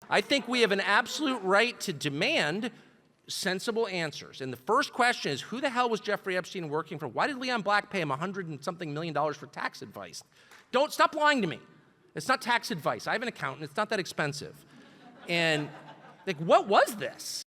I think we have an absolute right to demand sensible answers. And the first question is, who the hell was Jeffrey Epstein working for? Why did Leon Black pay him $100 and something million for tax advice? Don't stop lying to me. It's not tax advice. I have an accountant. It's not that expensive. And like, what was this?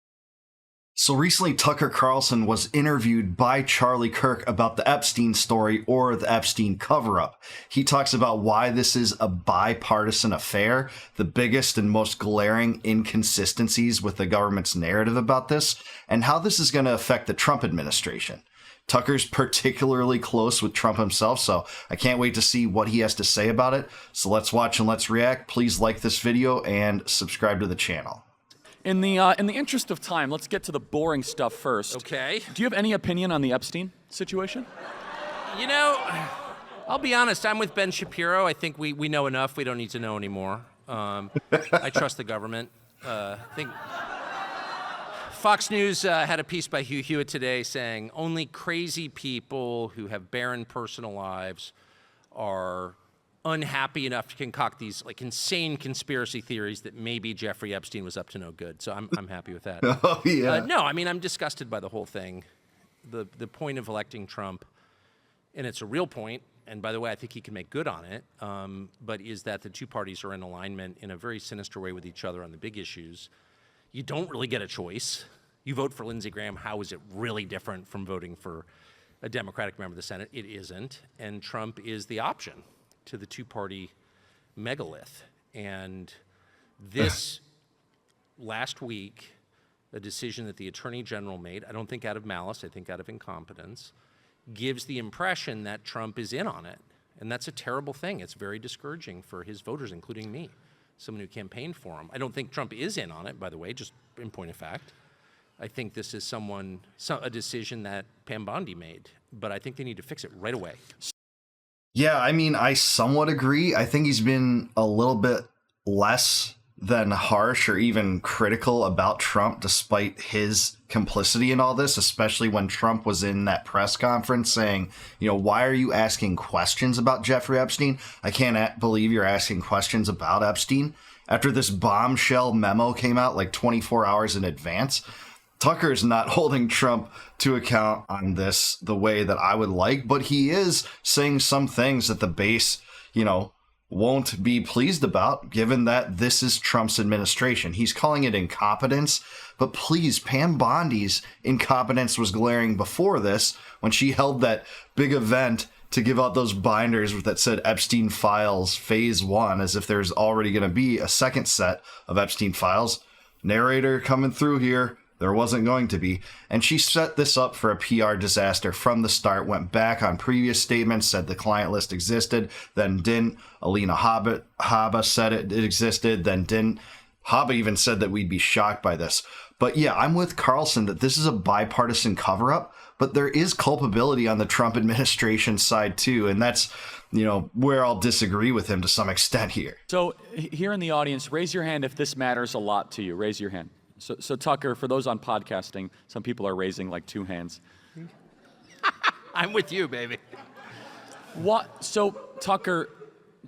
So recently, Tucker Carlson was interviewed by Charlie Kirk about the Epstein story or the Epstein cover-up. He talks about why this is a bipartisan affair, the biggest and most glaring inconsistencies with the government's narrative about this, and how this is going to affect the Trump administration. Tucker's particularly close with Trump himself, so I can't wait to see what he has to say about it. So let's watch and let's react. Please like this video and subscribe to the channel. In the interest of time, let's get to the boring stuff first. Okay. Do you have any opinion on the Epstein situation? You know, I'll be honest. I'm with Ben Shapiro. I think we know enough. We don't need to know anymore. I trust the government. I think Fox News had a piece by Hugh Hewitt today saying only crazy people who have barren personal lives are unhappy enough to concoct these like insane conspiracy theories that maybe Jeffrey Epstein was up to no good. So I'm happy with that. Oh, yeah. No, I mean, I'm disgusted by the whole thing. The point of electing Trump, and it's a real point, and by the way, I think he can make good on it, but is that the two parties are in alignment in a very sinister way with each other on the big issues. You don't really get a choice. You vote for Lindsey Graham. How is it really different from voting for a Democratic member of the Senate? It isn't, and Trump is the option to the two-party megalith. And this last week, a decision that the Attorney General made, I don't think out of malice, I think out of incompetence, gives the impression that Trump is in on it. And that's a terrible thing. It's very discouraging for his voters, including me, someone who campaigned for him. I don't think Trump is in on it, by the way, just in point of fact. I think this is a decision that Pam Bondi made, but I think they need to fix it right away. Yeah, I mean, I somewhat agree. I think he's been a little bit less than harsh or even critical about Trump despite his complicity in all this, especially when Trump was in that press conference saying, you know, why are you asking questions about Jeffrey Epstein? I can't believe you're asking questions about Epstein. After this bombshell memo came out like 24 hours in advance, Tucker is not holding Trump to account on this the way that I would like, but he is saying some things that the base, you know, won't be pleased about, given that this is Trump's administration. He's calling it incompetence, but please, Pam Bondi's incompetence was glaring before this when she held that big event to give out those binders that said Epstein Files Phase 1, as if there's already going to be a second set of Epstein Files. Narrator coming through here. There wasn't going to be. And she set this up for a PR disaster from the start, went back on previous statements, said the client list existed, then didn't. Alina Habba said it existed, then didn't. Habba even said that we'd be shocked by this. But yeah, I'm with Carlson that this is a bipartisan cover-up, but there is culpability on the Trump administration side too. And that's, you know, where I'll disagree with him to some extent here. So here in the audience, raise your hand if this matters a lot to you. Raise your hand. So Tucker, for those on podcasting, some people are raising like 2 hands. I'm with you, baby. What? So Tucker,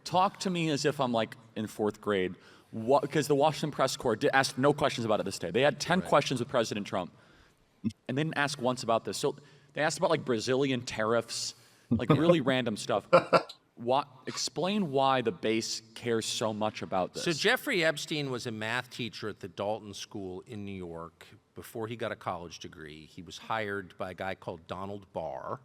talk to me as if I'm like in 4th grade. What? Because the Washington Press Corps asked no questions about it this day. They had 10 questions with President Trump, and they didn't ask once about this. So they asked about like Brazilian tariffs, like really random stuff. Explain why the base cares so much about this. So Jeffrey Epstein was a math teacher at the Dalton School in New York before he got a college degree. He was hired by a guy called Donald Barr,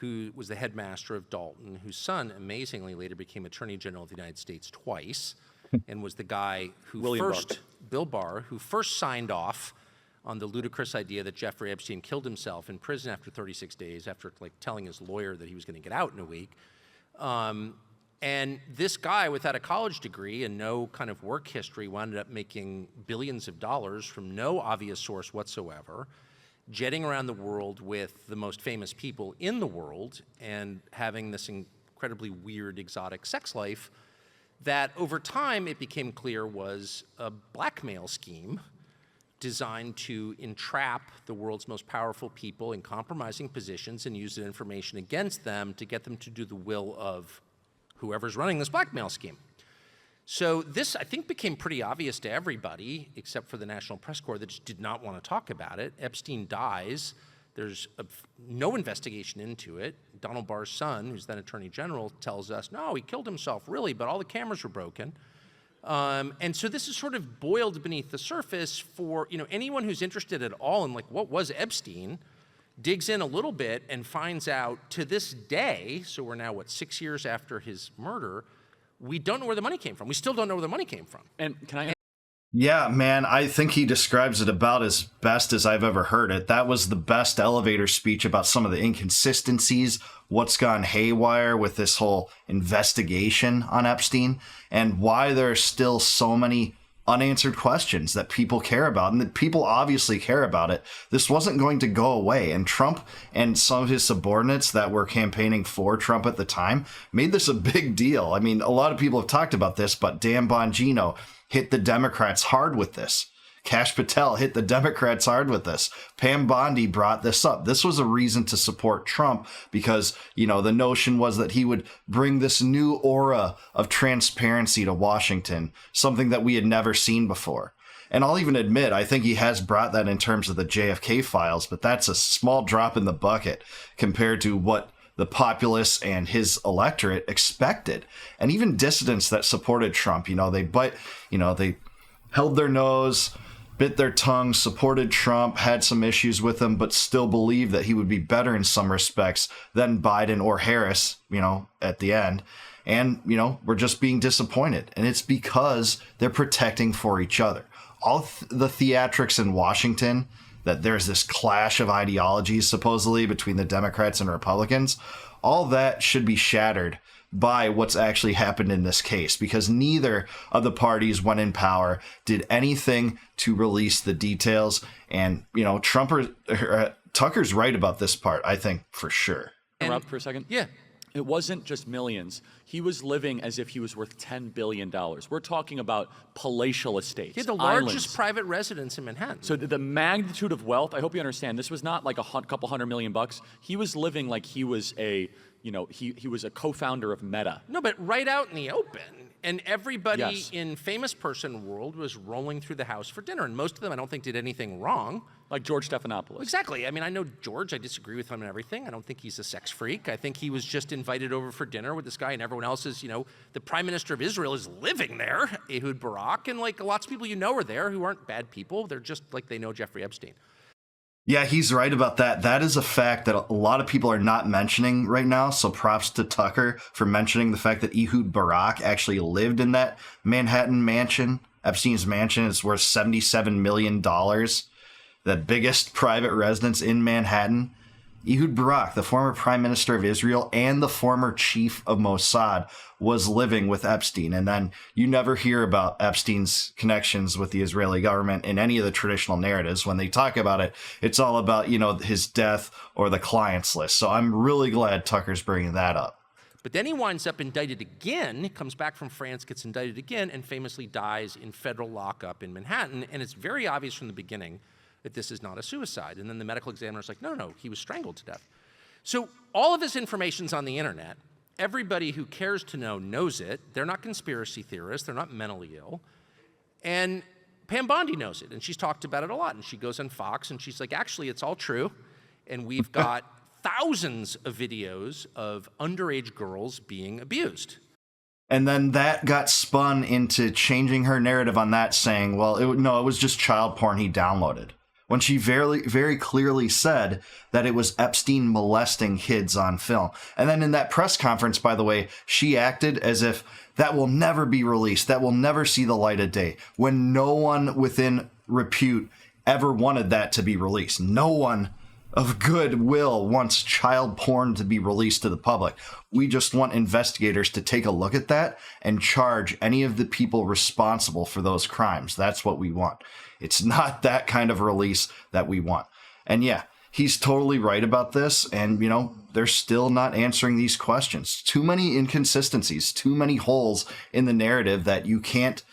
who was the headmaster of Dalton, whose son, amazingly, later became Attorney General of the United States twice, and was the guy who Bill Barr, who first signed off on the ludicrous idea that Jeffrey Epstein killed himself in prison after 36 days, after like telling his lawyer that he was going to get out in a week. And this guy without a college degree and no kind of work history wound up making billions of dollars from no obvious source whatsoever, jetting around the world with the most famous people in the world and having this incredibly weird, exotic sex life that over time it became clear was a blackmail scheme designed to entrap the world's most powerful people in compromising positions and use that information against them to get them to do the will of whoever's running this blackmail scheme. So this, I think, became pretty obvious to everybody, except for the National Press Corps, that just did not want to talk about it. Epstein dies. There's no investigation into it. Donald Barr's son, who's then Attorney General, tells us, no, he killed himself, really, but all the cameras were broken. And so this is sort of boiled beneath the surface for anyone who's interested at all in what was Epstein, digs in a little bit and finds out to this day, so we're now, 6 years after his murder, we don't know where the money came from. We still don't know where the money came from. And can I? Yeah, man, I think he describes it about as best as I've ever heard it. That was the best elevator speech about some of the inconsistencies, what's gone haywire with this whole investigation on Epstein, and why there are still so many unanswered questions that people care about, and that people obviously care about it. This wasn't going to go away, and Trump and some of his subordinates that were campaigning for Trump at the time made this a big deal. I mean, a lot of people have talked about this, but Dan Bongino hit the Democrats hard with this. Kash Patel hit the Democrats hard with this. Pam Bondi brought this up. This was a reason to support Trump because, the notion was that he would bring this new aura of transparency to Washington, something that we had never seen before. And I'll even admit, I think he has brought that in terms of the JFK files, but that's a small drop in the bucket compared to what the populace and his electorate expected. And even dissidents that supported Trump, they held their nose, bit their tongue, supported Trump, had some issues with him, but still believed that he would be better in some respects than Biden or Harris, at the end. And, we're just being disappointed. And it's because they're protecting for each other. All the theatrics in Washington, that there's this clash of ideologies supposedly between the Democrats and Republicans, all that should be shattered by what's actually happened in this case, because neither of the parties, when in power, did anything to release the details. And, Tucker's right about this part, I think, for sure. Interrupt for a second? Yeah. It wasn't just millions. He was living as if he was worth $10 billion. We're talking about palatial estates. He had the islands. largest private residence in Manhattan. So the magnitude of wealth, I hope you understand, this was not like couple $100 million. He was living like he was he was a co-founder of Meta. No, but right out in the open. And everybody Yes. in famous person world was rolling through the house for dinner. And most of them, I don't think, did anything wrong. Like George Stephanopoulos. Exactly. I mean, I know George. I disagree with him and everything. I don't think he's a sex freak. I think he was just invited over for dinner with this guy, and everyone else is, the prime minister of Israel is living there, Ehud Barak, and lots of people are there who aren't bad people. They're just they know Jeffrey Epstein. Yeah, he's right about that. That is a fact that a lot of people are not mentioning right now. So props to Tucker for mentioning the fact that Ehud Barak actually lived in that Manhattan mansion. Epstein's mansion is worth $77 million. The biggest private residence in Manhattan. Ehud Barak, the former prime minister of Israel and the former chief of Mossad, was living with Epstein. And then you never hear about Epstein's connections with the Israeli government in any of the traditional narratives. When they talk about it, it's all about, his death or the clients list. So I'm really glad Tucker's bringing that up. But then he winds up indicted again. He comes back from France, gets indicted again, and famously dies in federal lockup in Manhattan. And it's very obvious from the beginning that this is not a suicide. And then the medical examiner's like, no, he was strangled to death. So all of this information's on the internet. Everybody who cares to know knows it. They're not conspiracy theorists. They're not mentally ill. And Pam Bondi knows it, and she's talked about it a lot. And she goes on Fox, and she's like, actually, it's all true. And we've got thousands of videos of underage girls being abused. And then that got spun into changing her narrative on that, saying, well, it was just child porn he downloaded, when she very, very clearly said that it was Epstein molesting kids on film. And then in that press conference, by the way, she acted as if that will never be released, that will never see the light of day, when no one within repute ever wanted that to be released. No one of goodwill wants child porn to be released to the public. We just want investigators to take a look at that and charge any of the people responsible for those crimes. That's what we want. It's not that kind of release that we want. And yeah, he's totally right about this. And, they're still not answering these questions. Too many inconsistencies, too many holes in the narrative that you can't,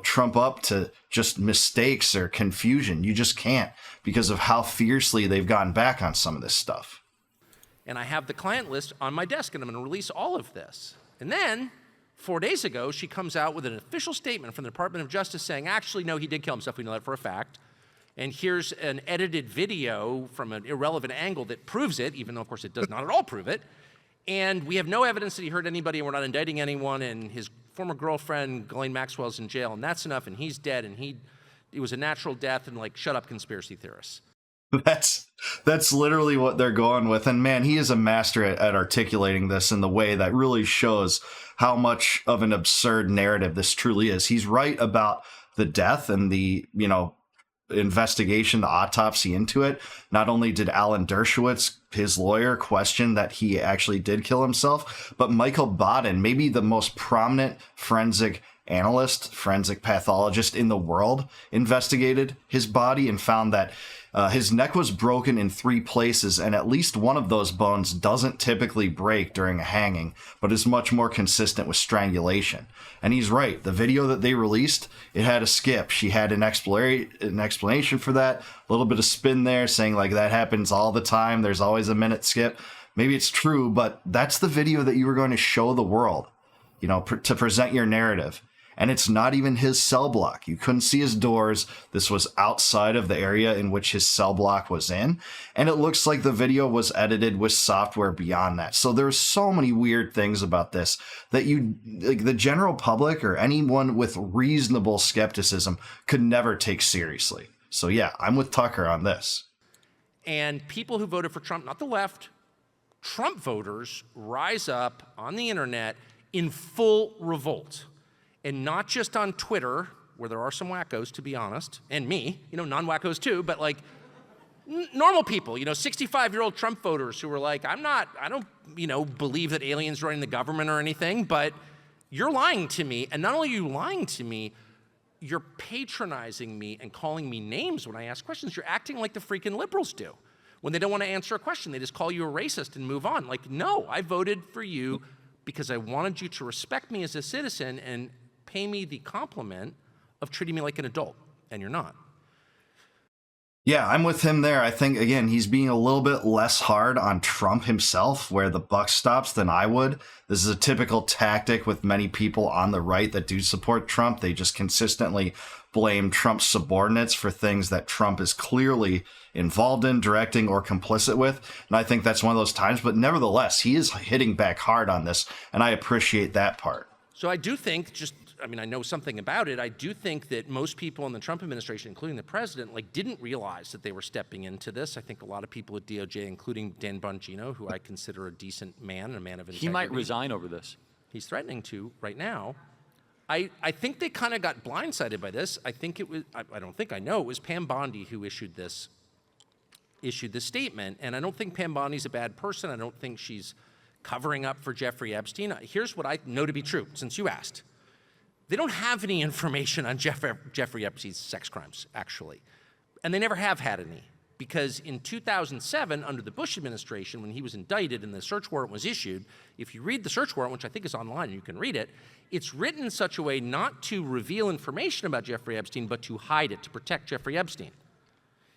trump up to just mistakes or confusion. You just can't, because of how fiercely they've gone back on some of this stuff. And I have the client list on my desk, and I'm going to release all of this. And then 4 days ago, she comes out with an official statement from the Department of Justice saying, actually, no, he did kill himself. We know that for a fact. And here's an edited video from an irrelevant angle that proves it, even though, of course, it does not at all prove it. And we have no evidence that he hurt anybody, and we're not indicting anyone, and his former girlfriend, Ghislaine Maxwell's in jail, and that's enough, and he's dead, and it was a natural death, and like, shut up, conspiracy theorists. That's literally what they're going with. And man, he is a master at articulating this in the way that really shows how much of an absurd narrative this truly is. He's right about the death and the, investigation, the autopsy into it. Not only did Alan Dershowitz, his lawyer, question that he actually did kill himself, but Michael Baden, maybe the most prominent forensic analyst, forensic pathologist in the world, investigated his body and found that his neck was broken in 3 places, and at least one of those bones doesn't typically break during a hanging, but is much more consistent with strangulation. And he's right. The video that they released, it had a skip. She had an explanation for that, a little bit of spin there, saying like that happens all the time. There's always a minute skip. Maybe it's true, but that's the video that you were going to show the world, to present your narrative. And it's not even his cell block. You couldn't see his doors. This was outside of the area in which his cell block was in. And it looks like the video was edited with software beyond that. So there's so many weird things about this that the general public or anyone with reasonable skepticism could never take seriously. So yeah, I'm with Tucker on this. And people who voted for Trump, not the left, Trump voters rise up on the internet in full revolt. And not just on Twitter, where there are some wackos, to be honest, and me, non-wackos too, but like normal people, 65-year-old Trump voters who were like, I don't believe that aliens are running the government or anything, but you're lying to me. And not only are you lying to me, you're patronizing me and calling me names when I ask questions. You're acting like the freaking liberals do. When they don't want to answer a question, they just call you a racist and move on. Like, no, I voted for you because I wanted you to respect me as a citizen and pay me the compliment of treating me like an adult, and you're not. Yeah, I'm with him there. I think, again, he's being a little bit less hard on Trump himself, where the buck stops, than I would. This is a typical tactic with many people on the right that do support Trump. They just consistently blame Trump's subordinates for things that Trump is clearly involved in, directing, or complicit with. And I think that's one of those times. But nevertheless, he is hitting back hard on this, and I appreciate that part. So I do think I know something about it. I do think that most people in the Trump administration, including the president, didn't realize that they were stepping into this. I think a lot of people at DOJ, including Dan Bonino, who I consider a decent man and a man of integrity. He might resign over this. He's threatening to right now. I think they kind of got blindsided by this. I think it was, I know it was Pam Bondi who issued this statement. And I don't think Pam Bondi's a bad person. I don't think she's covering up for Jeffrey Epstein. Here's what I know to be true, since you asked. They don't have any information on Jeffrey Epstein's sex crimes, actually. And they never have had any. Because in 2007, under the Bush administration, when he was indicted and the search warrant was issued, if you read the search warrant, which I think is online, you can read it, it's written in such a way not to reveal information about Jeffrey Epstein, but to hide it, to protect Jeffrey Epstein.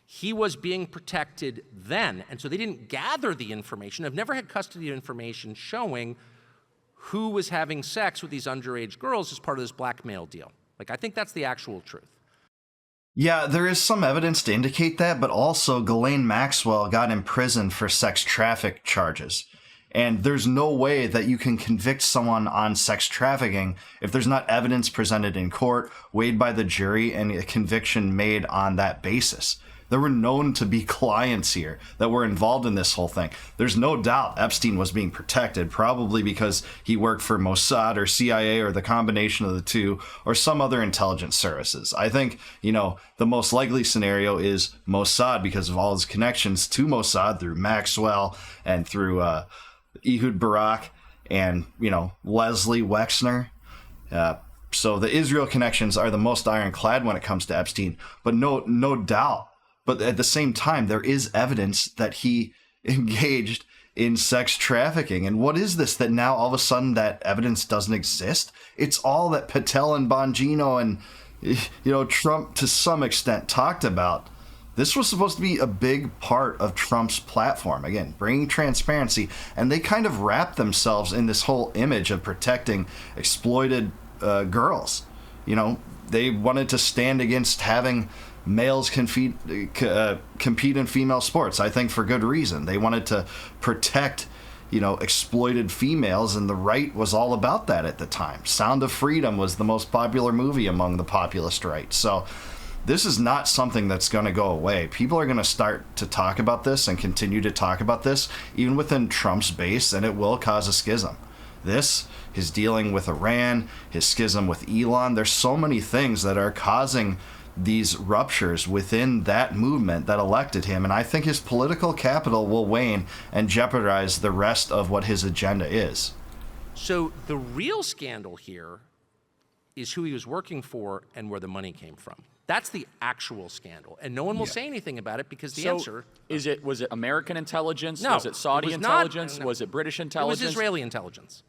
He was being protected then, and so they didn't gather the information. I've never had custody of information showing who was having sex with these underage girls as part of this blackmail deal. I think that's the actual truth. Yeah, there is some evidence to indicate that, but also Ghislaine Maxwell got imprisoned for sex traffic charges. And there's no way that you can convict someone on sex trafficking if there's not evidence presented in court, weighed by the jury, and a conviction made on that basis. There were known to be clients here that were involved in this whole thing. There's no doubt Epstein was being protected, probably because he worked for Mossad or CIA or the combination of the two or some other intelligence services. I think, the most likely scenario is Mossad because of all his connections to Mossad through Maxwell and through Ehud Barak and, Les Wexner. So the Israel connections are the most ironclad when it comes to Epstein, but no doubt. But at the same time, there is evidence that he engaged in sex trafficking. And what is this that now all of a sudden that evidence doesn't exist? It's all that Patel and Bonino and Trump to some extent talked about This was supposed to be a big part of Trump's platform. Again, bringing transparency. And they kind of wrapped themselves in this whole image of protecting exploited girls. You know, they wanted to stand against having males compete in female sports, I think for good reason. They wanted to protect, you know, exploited females, and the right was all about that at the time. Sound of Freedom was the most popular movie among the populist right. So this is not something that's going to go away. People are going to start to talk about this and continue to talk about this, even within Trump's base, and it will cause a schism. This, his dealing with Iran, his schism with Elon, there's so many things that are causing these ruptures within that movement that elected him, and I think his political capital will wane and jeopardize the rest of what his agenda is. So the real scandal here is who he was working for and where the money came from. That's the actual scandal, and no one will say anything about it because the answer was it American intelligence? No, Was it Saudi it was not. intelligence? Was it British intelligence? It was Israeli intelligence.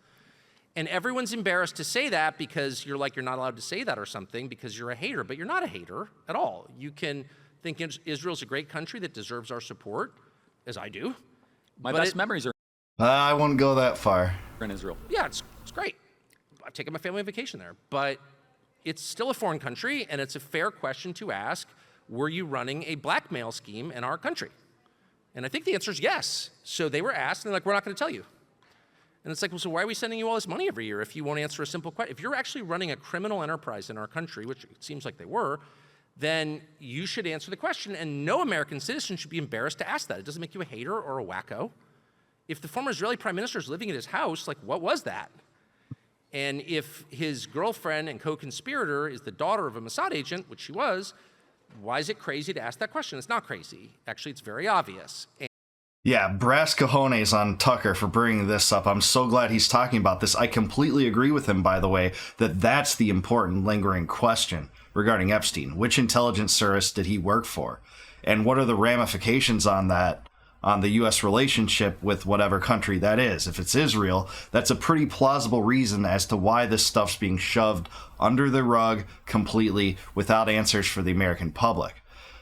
And everyone's embarrassed to say that because you're not allowed to say that or something because you're a hater, but you're not a hater at all. You can think Israel's a great country that deserves our support, as I do. My best memories are I won't go that far. in Israel. Yeah, it's great. I've taken my family on vacation there, but it's still a foreign country, and it's a fair question to ask, were you running a blackmail scheme in our country? And I think the answer is yes. So they were asked, and they're like, we're not going to tell you. And it's like, well, so why are we sending you all this money every year if you won't answer a simple question? If you're actually running a criminal enterprise in our country, which it seems like they were, then you should answer the question, and no American citizen should be embarrassed to ask that. It doesn't make you a hater or a wacko. If the former Israeli prime minister is living at his house, like, what was that? And if his girlfriend and co-conspirator is the daughter of a Mossad agent, which she was, why is it crazy to ask that question? It's not crazy. Actually, it's very obvious. Yeah, brass cojones on Tucker for bringing this up. I'm so glad he's talking about this. I completely agree with him, by the way, that that's the important lingering question regarding Epstein. Which intelligence service did he work for? And what are the ramifications on that, on the U.S. relationship with whatever country that is? If it's Israel, that's a pretty plausible reason as to why this stuff's being shoved under the rug completely without answers for the American public.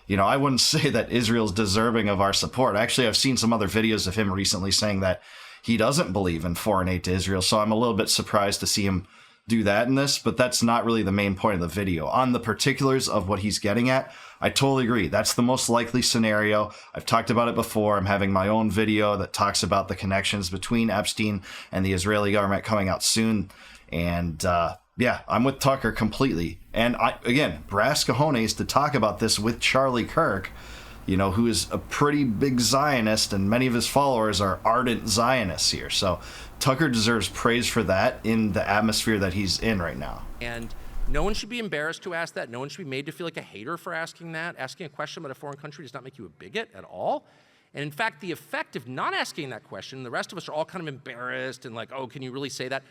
You know, I wouldn't say that Israel's deserving of our support. Actually, I've seen some other videos of him recently saying that he doesn't believe in foreign aid to Israel, so I'm a little bit surprised to see him do that in this, but that's not really the main point of the video. On the particulars of what he's getting at, I totally agree. That's the most likely scenario. I've talked about it before. I'm having my own video that talks about the connections between Epstein and the Israeli government coming out soon. And yeah, I'm with Tucker completely. And again, brass cojones to talk about this with Charlie Kirk, you know, who is a pretty big Zionist, and many of his followers are ardent Zionists here. So Tucker deserves praise for that in the atmosphere that he's in right now. And no one should be embarrassed to ask that. No one should be made to feel like a hater for asking that. Asking a question about a foreign country does not make you a bigot at all. And in fact, the effect of not asking that question, the rest of us are all kind of embarrassed and like, oh, can you really say that?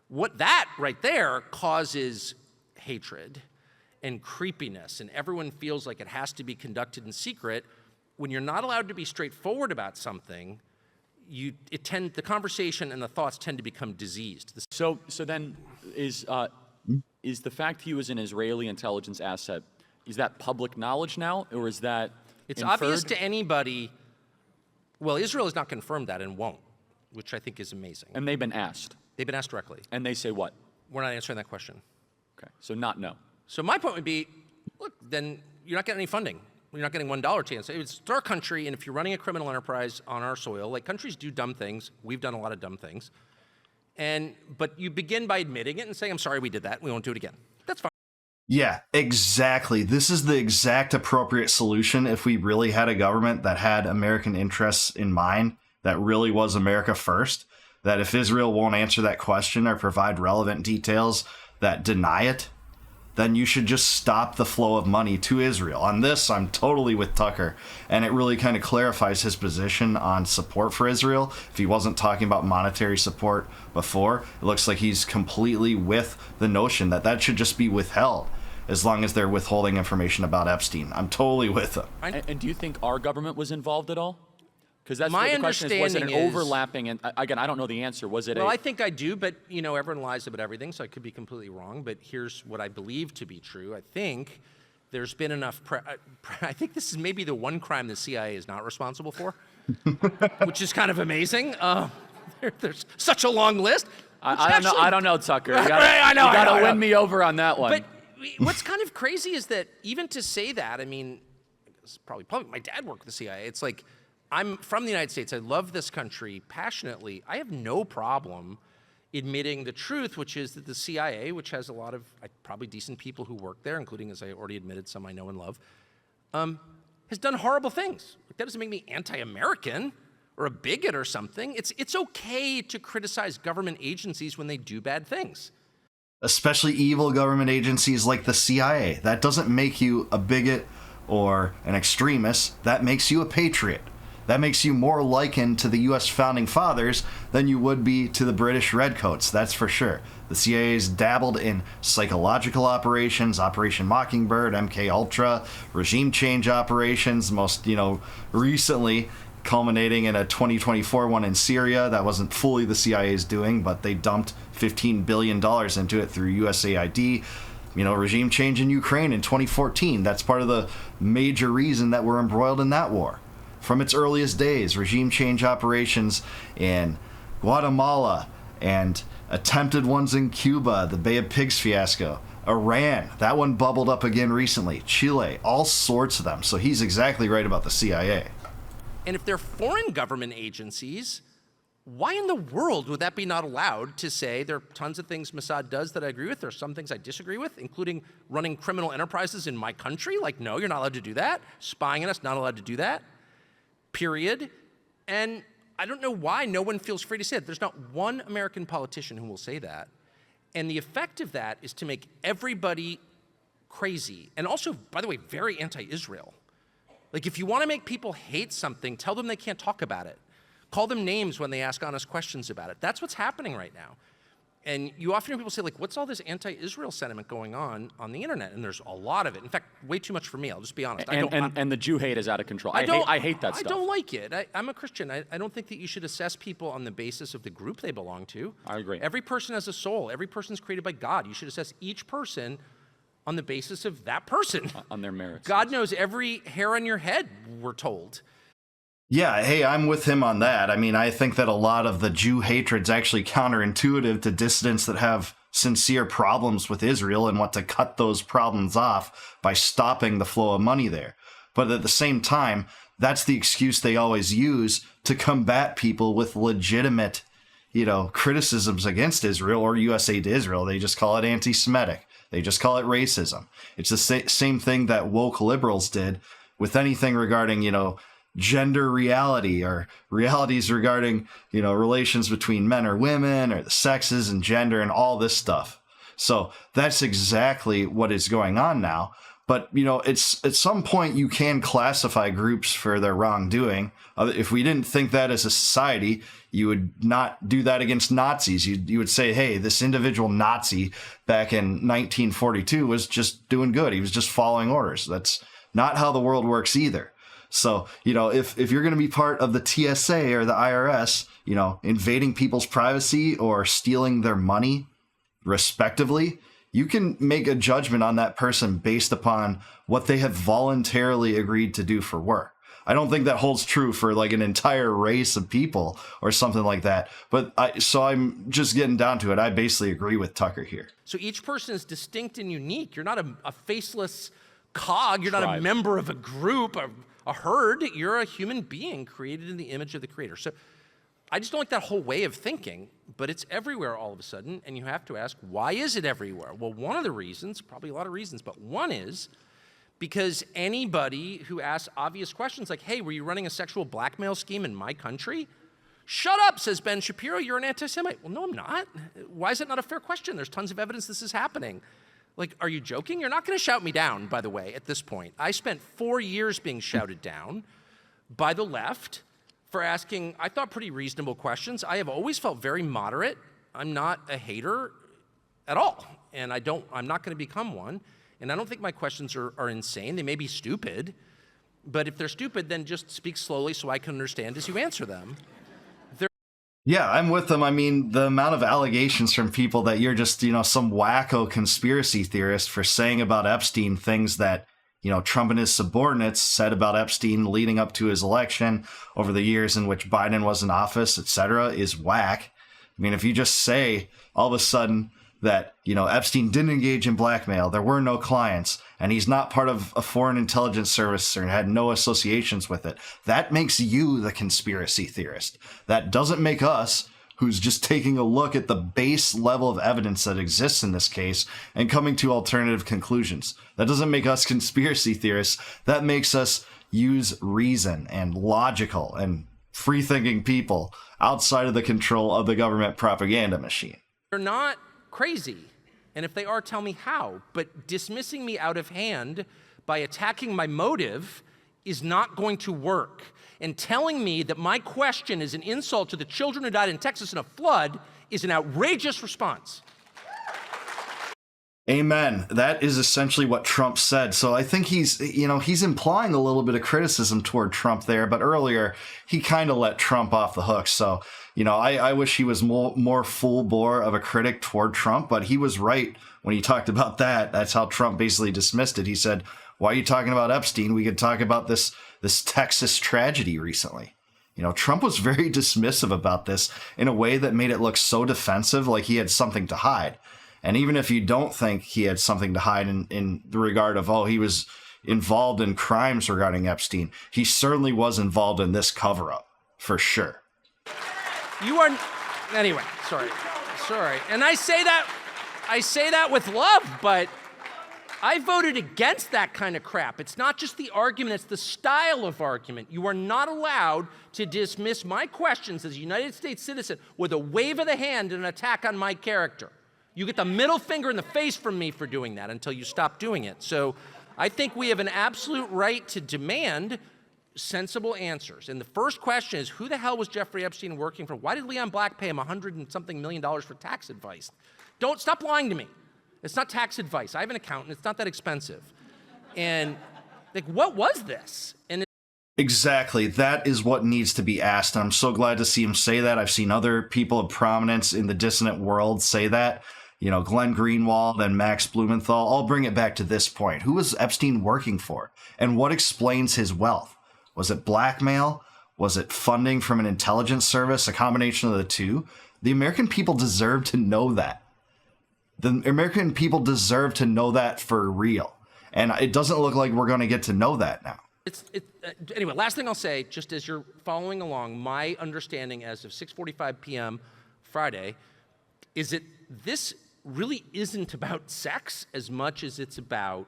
What that right there causes hatred and creepiness, and everyone feels like it has to be conducted in secret. When you're not allowed to be straightforward about something, the conversation and the thoughts tend to become diseased. So then is the fact he was an Israeli intelligence asset, is that public knowledge now, or is that It's inferred? obvious to anybody. Well, Israel has not confirmed that and won't, which I think is amazing. And they've been asked. They've been asked directly. And they say what? We're not answering that question. Okay, so not no. So my point would be, look, then you're not getting any funding. You're not getting $1 chance. It's our country, and if you're running a criminal enterprise on our soil, like countries do dumb things. We've done a lot of dumb things. But you begin by admitting it and saying, I'm sorry we did that. We won't do it again. That's fine. Yeah, exactly. This is the exact appropriate solution if we really had a government that had American interests in mind, that really was America first, that if Israel won't answer that question or provide relevant details that deny it, then you should just stop the flow of money to Israel. On this, I'm totally with Tucker, and it really kind of clarifies his position on support for Israel. If he wasn't talking about monetary support before, it looks like he's completely with the notion that that should just be withheld as long as they're withholding information about Epstein. I'm totally with him. And do you think our government was involved at all? Because that's My what the question is, was it an understanding is- overlapping, and again, I don't know the answer, was it Well, I think I do, but you know, everyone lies about everything, so I could be completely wrong. But here's what I believe to be true. I think there's been enough. I think this is maybe the one crime the CIA is not responsible for, which is kind of amazing. There's such a long list. I don't know, Tucker. You I know. You got to win me over on that one. But what's kind of crazy is that even to say that, I mean, it's probably public. My dad worked with the CIA. It's like, I'm from the United States. I love this country passionately. I have no problem admitting the truth, which is that the CIA, which has a lot of probably decent people who work there, including, as I already admitted, some I know and love, has done horrible things. Like, that doesn't make me anti-American or a bigot or something. It's okay to criticize government agencies when they do bad things. Especially evil government agencies like the CIA. That doesn't make you a bigot or an extremist. That makes you a patriot. That makes you more likened to the U.S. founding fathers than you would be to the British Redcoats, that's for sure. The CIA's dabbled in psychological operations, Operation Mockingbird, MK Ultra, regime change operations, most, recently culminating in a 2024 one in Syria. That wasn't fully the CIA's doing, but they dumped $15 billion into it through USAID. Regime change in Ukraine in 2014. That's part of the major reason that we're embroiled in that war. From its earliest days, regime change operations in Guatemala and attempted ones in Cuba, the Bay of Pigs fiasco, Iran, that one bubbled up again recently, Chile, all sorts of them. So he's exactly right about the CIA. And if they're foreign government agencies, why in the world would that be not allowed to say there are tons of things Mossad does that I agree with, there are some things I disagree with, including running criminal enterprises in my country? Like, no, you're not allowed to do that. Spying on us, not allowed to do that. Period. And I don't know why no one feels free to say it. There's not one American politician who will say that. And the effect of that is to make everybody crazy. And also, by the way, very anti-Israel. Like, if you want to make people hate something, tell them they can't talk about it. Call them names when they ask honest questions about it. That's what's happening right now. And you often hear people say, like, what's all this anti-Israel sentiment going on the internet? And there's a lot of it. In fact, way too much for me. I'll just be honest. And the Jew hate is out of control. I hate that stuff. I don't like it. I'm a Christian. I don't think that you should assess people on the basis of the group they belong to. I agree. Every person has a soul. Every person's created by God. You should assess each person on the basis of that person. On their merits. God knows every hair on your head, we're told. Yeah, hey, I'm with him on that. I mean, I think that a lot of the Jew hatred's actually counterintuitive to dissidents that have sincere problems with Israel and want to cut those problems off by stopping the flow of money there. But at the same time, that's the excuse they always use to combat people with legitimate, criticisms against Israel or USA to Israel. They just call it anti-Semitic. They just call it racism. It's the same thing that woke liberals did with anything regarding, gender reality or realities regarding, relations between men or women or the sexes and gender and all this stuff. So that's exactly what is going on now. But, it's at some point you can classify groups for their wrongdoing. If we didn't think that as a society, you would not do that against Nazis. You would say, hey, this individual Nazi back in 1942 was just doing good. He was just following orders. That's not how the world works either. So, if you're going to be part of the TSA or the IRS, invading people's privacy or stealing their money, respectively, you can make a judgment on that person based upon what they have voluntarily agreed to do for work. I don't think that holds true for like an entire race of people or something like that. But I'm just getting down to it. I basically agree with Tucker here. So each person is distinct and unique. You're not a faceless cog. You're not a member of a group, a herd. You're a human being created in the image of the Creator. So I just don't like that whole way of thinking, but it's everywhere all of a sudden, and you have to ask, why is it everywhere? Well, one of the reasons, probably a lot of reasons, but one is because anybody who asks obvious questions like, hey, were you running a sexual blackmail scheme in my country? Shut up, says Ben Shapiro, you're an anti-Semite. Well, no, I'm not. Why is it not a fair question? There's tons of evidence this is happening. Like, are you joking? You're not going to shout me down, by the way, at this point. I spent 4 years being shouted down by the left for asking, I thought, pretty reasonable questions. I have always felt very moderate. I'm not a hater at all, and I'm not going to become one. And I don't think my questions are insane. They may be stupid, but if they're stupid, then just speak slowly so I can understand as you answer them. Yeah, I'm with them. I mean, the amount of allegations from people that you're just, some wacko conspiracy theorist for saying about Epstein things that Trump and his subordinates said about Epstein leading up to his election over the years in which Biden was in office, etc., is whack. I mean, if you just say all of a sudden that, Epstein didn't engage in blackmail, there were no clients, and he's not part of a foreign intelligence service or had no associations with it, that makes you the conspiracy theorist. That doesn't make us, who's just taking a look at the base level of evidence that exists in this case and coming to alternative conclusions. That doesn't make us conspiracy theorists. That makes us use reason and logical and free-thinking people outside of the control of the government propaganda machine. They're not crazy. And if they are, tell me how. But dismissing me out of hand by attacking my motive is not going to work. And telling me that my question is an insult to the children who died in Texas in a flood is an outrageous response. Amen. That is essentially what Trump said. So I think he's implying a little bit of criticism toward Trump there, but earlier he kind of let Trump off the hook. So, I wish he was more full bore of a critic toward Trump, but he was right when he talked about that. That's how Trump basically dismissed it. He said, why are you talking about Epstein? We could talk about this Texas tragedy recently. Trump was very dismissive about this in a way that made it look so defensive, like he had something to hide. And even if you don't think he had something to hide in the regard of, he was involved in crimes regarding Epstein, he certainly was involved in this cover-up, for sure. Anyway, sorry. And I say that with love, but I voted against that kind of crap. It's not just the argument, it's the style of argument. You are not allowed to dismiss my questions as a United States citizen with a wave of the hand and an attack on my character. You get the middle finger in the face from me for doing that until you stop doing it. So I think we have an absolute right to demand sensible answers. And the first question is, who the hell was Jeffrey Epstein working for? Why did Leon Black pay him $100 and something million for tax advice? Don't stop lying to me. It's not tax advice. I have an accountant. It's not that expensive. And what was this? And exactly. That is what needs to be asked. I'm so glad to see him say that. I've seen other people of prominence in the dissident world say that. Glenn Greenwald and Max Blumenthal. I'll bring it back to this point. Who was Epstein working for? And what explains his wealth? Was it blackmail? Was it funding from an intelligence service? A combination of the two? The American people deserve to know that. The American people deserve to know that for real. And it doesn't look like we're going to get to know that now. Anyway, last thing I'll say, just as you're following along, my understanding as of 6:45 p.m. Friday is that this really isn't about sex as much as it's about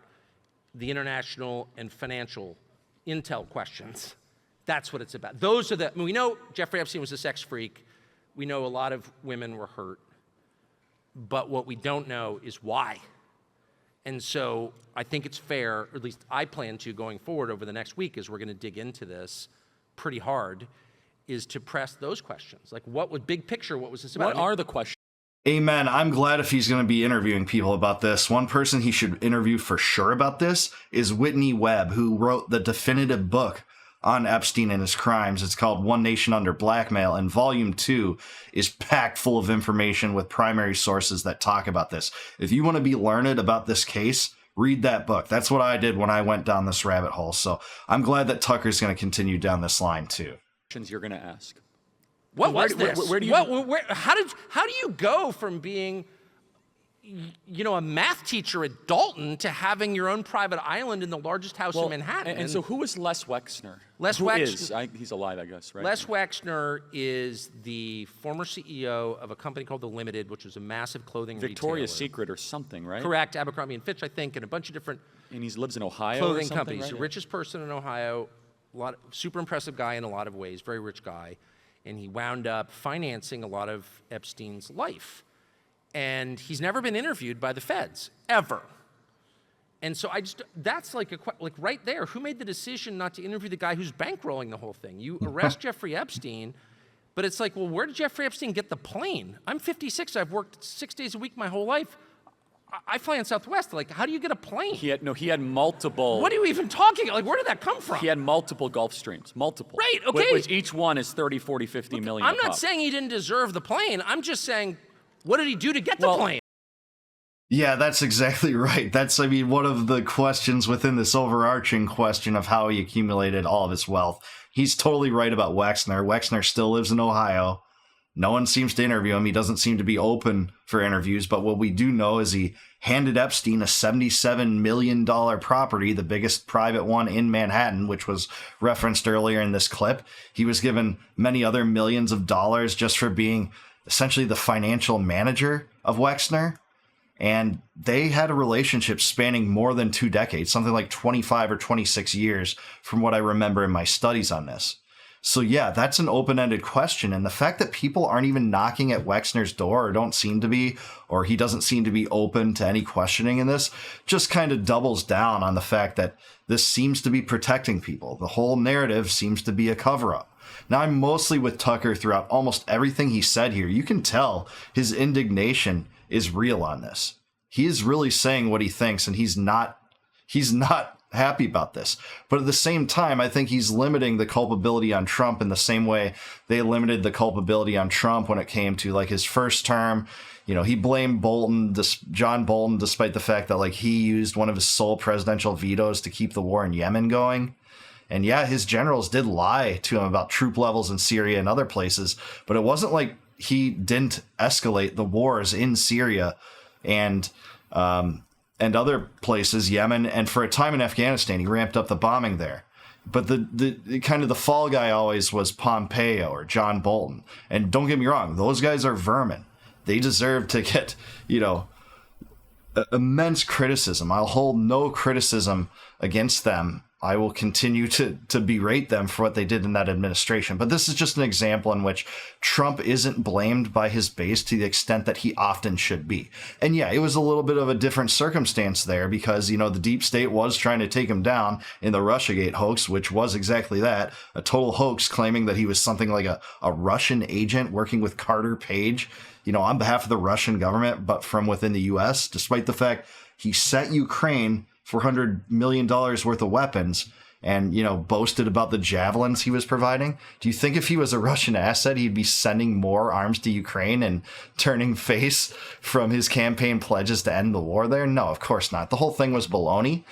the international and financial intel questions. That's what it's about. We know Jeffrey Epstein was a sex freak. We know a lot of women were hurt. But what we don't know is why. And so I think it's fair, or at least I plan to going forward over the next week, as we're going to dig into this pretty hard, is to press those questions. Like, big picture, what was this about? What are the questions? Amen. I'm glad if he's going to be interviewing people about this. One person he should interview for sure about this is Whitney Webb, who wrote the definitive book on Epstein and his crimes. It's called One Nation Under Blackmail, and Volume 2 is packed full of information with primary sources that talk about this. If you want to be learned about this case, read that book. That's what I did when I went down this rabbit hole. So I'm glad that Tucker's going to continue down this line too. You're going to ask. What was this? Where do you? How do you go from being, a math teacher at Dalton to having your own private island in the largest house in Manhattan? And so who is Les Wexner? He's alive, I guess, right? Les Wexner is the former CEO of a company called The Limited, which was a massive clothing Victoria's retailer. Secret or something, right? Correct, Abercrombie & Fitch, I think, and a bunch of different And he lives in Ohio clothing or companies. right? The richest person in Ohio, super impressive guy in a lot of ways, very rich guy. And he wound up financing a lot of Epstein's life. And he's never been interviewed by the feds, ever. And so that's like right there. Who made the decision not to interview the guy who's bankrolling the whole thing? You arrest Jeffrey Epstein, but it's like, well, where did Jeffrey Epstein get the plane? I'm 56, I've worked 6 days a week my whole life. I fly on Southwest. Like, how do you get a plane? He had multiple. What are you even talking? Like, where did that come from? He had multiple Gulfstreams, multiple. Right, okay. Which each one is 30, 40, 50 million. I'm not saying he didn't deserve the plane. I'm just saying, what did he do to get the plane? Yeah, that's exactly right. That's, I mean, one of the questions within this overarching question of how he accumulated all of his wealth. He's totally right about Wexner. Wexner still lives in Ohio. No one seems to interview him. He doesn't seem to be open for interviews. But what we do know is he handed Epstein a $77 million property, the biggest private one in Manhattan, which was referenced earlier in this clip. He was given many other millions of dollars just for being essentially the financial manager of Wexner. And they had a relationship spanning more than 2 decades, something like 25 or 26 years from what I remember in my studies on this. So yeah, that's an open-ended question. And the fact that people aren't even knocking at Wexner's door or don't seem to be, or he doesn't seem to be open to any questioning in this, just kind of doubles down on the fact that this seems to be protecting people. The whole narrative seems to be a cover-up. Now, I'm mostly with Tucker throughout almost everything he said here. You can tell his indignation is real on this. He is really saying what he thinks, and he's not happy about this. But at the same time, I think he's limiting the culpability on Trump in the same way they limited the culpability on Trump when it came to like his first term. You know, he blamed John Bolton, despite the fact that like he used one of his sole presidential vetoes to keep the war in Yemen going. And yeah, his generals did lie to him about troop levels in Syria and other places, but it wasn't like he didn't escalate the wars in Syria and other places, Yemen, and for a time in Afghanistan. He ramped up the bombing there. But the kind of the fall guy always was Pompeo or John Bolton. And don't get me wrong, those guys are vermin. They deserve to get, immense criticism. I'll hold no criticism against them. I will continue to berate them for what they did in that administration. But this is just an example in which Trump isn't blamed by his base to the extent that he often should be. And yeah, it was a little bit of a different circumstance there because, the deep state was trying to take him down in the Russiagate hoax, which was exactly that, a total hoax claiming that he was something like a Russian agent working with Carter Page, on behalf of the Russian government, but from within the U.S., despite the fact he sent Ukraine $400 million worth of weapons and, boasted about the javelins he was providing. Do you think if he was a Russian asset, he'd be sending more arms to Ukraine and turning face from his campaign pledges to end the war there? No, of course not. The whole thing was baloney.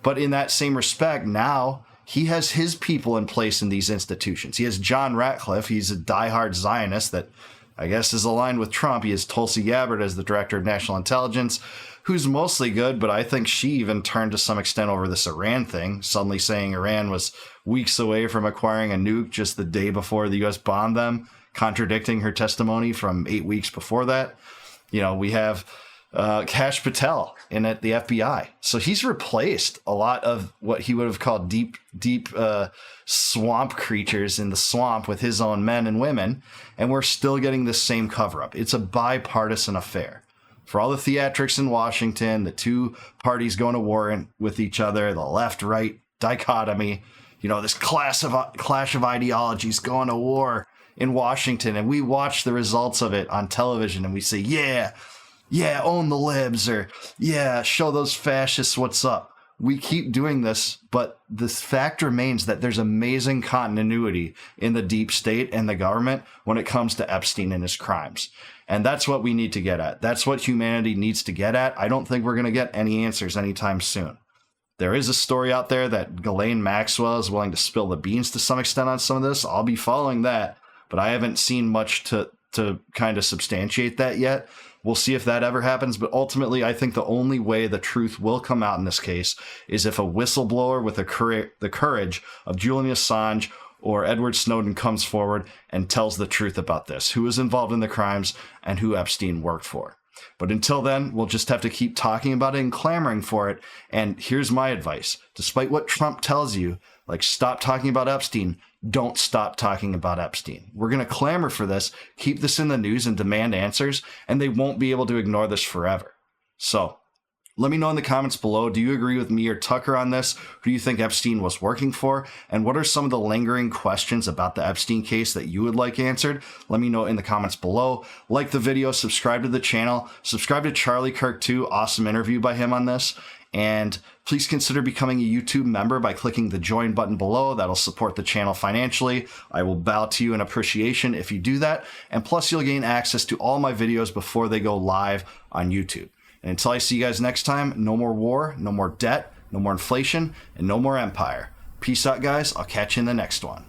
But in that same respect, now he has his people in place in these institutions. He has John Ratcliffe. He's a diehard Zionist that I guess is aligned with Trump. He has Tulsi Gabbard as the director of national intelligence, who's mostly good, but I think she even turned to some extent over this Iran thing, suddenly saying Iran was weeks away from acquiring a nuke just the day before the U.S. bombed them, contradicting her testimony from 8 weeks before that. We have Kash Patel at the FBI. So he's replaced a lot of what he would have called deep swamp creatures in the swamp with his own men and women, and we're still getting the same cover-up. It's a bipartisan affair. For all the theatrics in Washington, the two parties going to war with each other, the left-right dichotomy, this clash of ideologies going to war in Washington, and we watch the results of it on television, and we say, yeah, own the libs, or yeah, show those fascists what's up. We keep doing this, but the fact remains that there's amazing continuity in the deep state and the government when it comes to Epstein and his crimes. And that's what we need to get at. That's what humanity needs to get at. I don't think we're going to get any answers anytime soon. There is a story out there that Ghislaine Maxwell is willing to spill the beans to some extent on some of this. I'll be following that, but I haven't seen much to kind of substantiate that yet. We'll see if that ever happens, but ultimately, I think the only way the truth will come out in this case is if a whistleblower with the courage of Julian Assange or Edward Snowden comes forward and tells the truth about this, who was involved in the crimes and who Epstein worked for. But until then, we'll just have to keep talking about it and clamoring for it. And here's my advice. Despite what Trump tells you, like stop talking about Epstein, don't stop talking about Epstein. We're going to clamor for this, keep this in the news and demand answers, and they won't be able to ignore this forever. So let me know in the comments below, do you agree with me or Tucker on this? Who do you think Epstein was working for? And what are some of the lingering questions about the Epstein case that you would like answered? Let me know in the comments below. Like the video, subscribe to the channel, subscribe to Charlie Kirk too. Awesome interview by him on this. And please consider becoming a YouTube member by clicking the join button below. That'll support the channel financially. I will bow to you in appreciation if you do that. And plus you'll gain access to all my videos before they go live on YouTube. And until I see you guys next time, no more war, no more debt, no more inflation, and no more empire. Peace out, guys. I'll catch you in the next one.